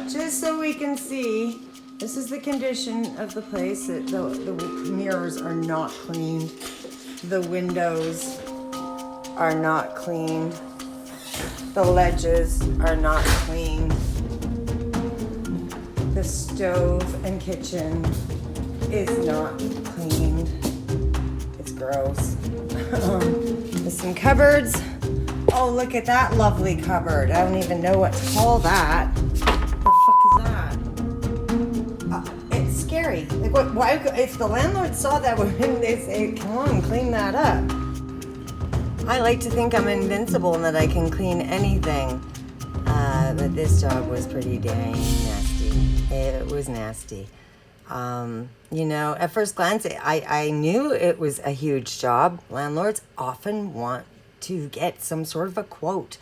just so we can see, this is the condition of the place. The mirrors are not cleaned. The windows are not cleaned. The ledges are not cleaned. The stove and kitchen is not cleaned. It's gross. There's some cupboards. Oh, look at that lovely cupboard. I don't even know what to call that. The fuck is that? It's scary. Like, what? Why? If the landlord saw that, wouldn't they say, "Come on, clean that up"? I like to think I'm invincible and that I can clean anything. But this job was pretty dang nasty. It was nasty. You know, at first glance, I knew it was a huge job. Landlords often want to get some sort of a quote.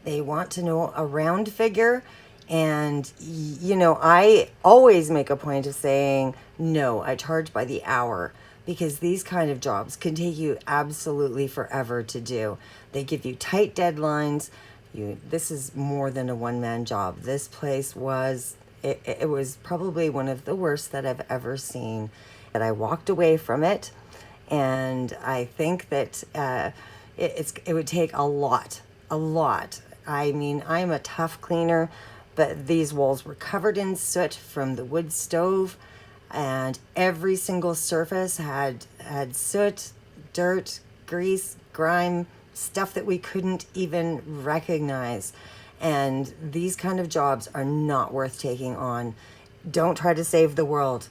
They want to know a round figure. And, you know, I always make a point of saying, no, I charge by the hour, because these kind of jobs can take you absolutely forever to do. They give you tight deadlines. This is more than a one-man job. This place was, it was probably one of the worst that I've ever seen. And I walked away from it, and I think that it would take a lot. I mean, I'm a tough cleaner, but these walls were covered in soot from the wood stove, and every single surface had soot, dirt, grease, grime, stuff that we couldn't even recognize. And these kind of jobs are not worth taking on. Don't try to save the world.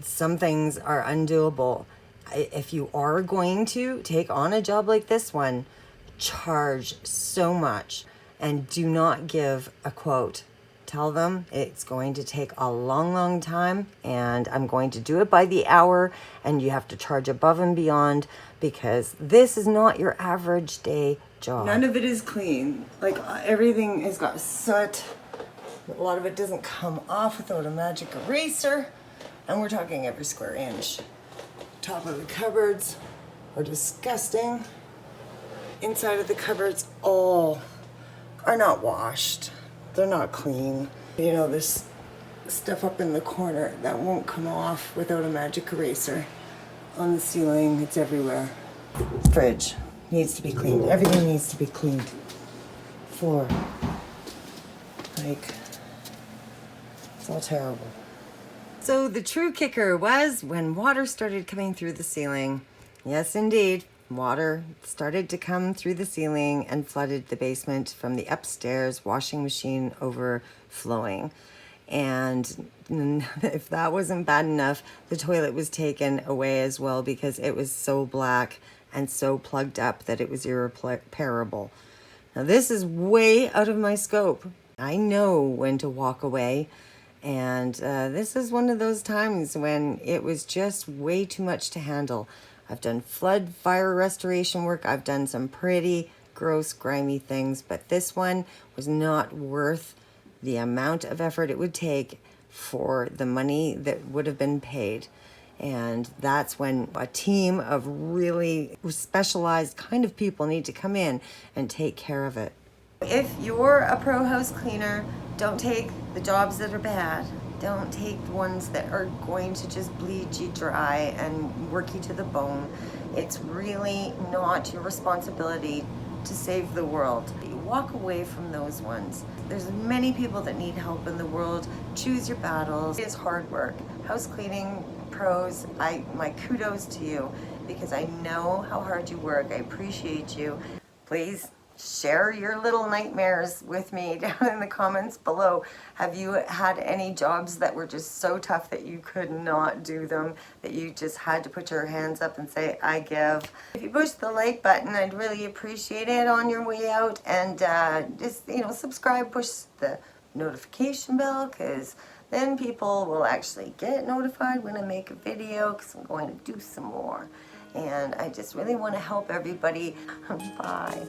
Some things are undoable. If you are going to take on a job like this one, charge so much and do not give a quote. Tell them it's going to take a long time, and I'm going to do it by the hour, and you have to charge above and beyond, because this is not your average day job. None of it is clean. Like, everything has got soot. A lot of it doesn't come off without a magic eraser, and we're talking every square inch. Top of the cupboards are disgusting. Inside of the cupboards all are not washed. They're not clean. You know, there's stuff up in the corner that won't come off without a magic eraser. On the ceiling, it's everywhere. Fridge needs to be cleaned. Everything needs to be cleaned. Floor. Like, it's all terrible. So the true kicker was when water started coming through the ceiling. Yes, indeed. Water started to come through the ceiling and flooded the basement from the upstairs washing machine overflowing. And if that wasn't bad enough, the toilet was taken away as well, because it was so black and so plugged up that it was irreparable. Now, this is way out of my scope. I know when to walk away. And this is one of those times when it was just way too much to handle. I've done flood fire restoration work. I've done some pretty gross, grimy things, but this one was not worth the amount of effort it would take for the money that would have been paid. And that's when a team of really specialized kind of people need to come in and take care of it. If you're a pro house cleaner, don't take the jobs that are bad. Don't take the ones that are going to just bleed you dry and work you to the bone. It's really not your responsibility to save the world. You walk away from those ones. There's many people that need help in the world. Choose your battles. It is hard work. House cleaning pros, my kudos to you, because I know how hard you work. I appreciate you. Please share your little nightmares with me down in the comments below. Have you had any jobs that were just so tough that you could not do them, that you just had to put your hands up and say, I give? If you push the like button, I'd really appreciate it on your way out. And just, you know, subscribe, push the notification bell, because then people will actually get notified when I make a video, because I'm going to do some more. And I just really want to help everybody. Bye.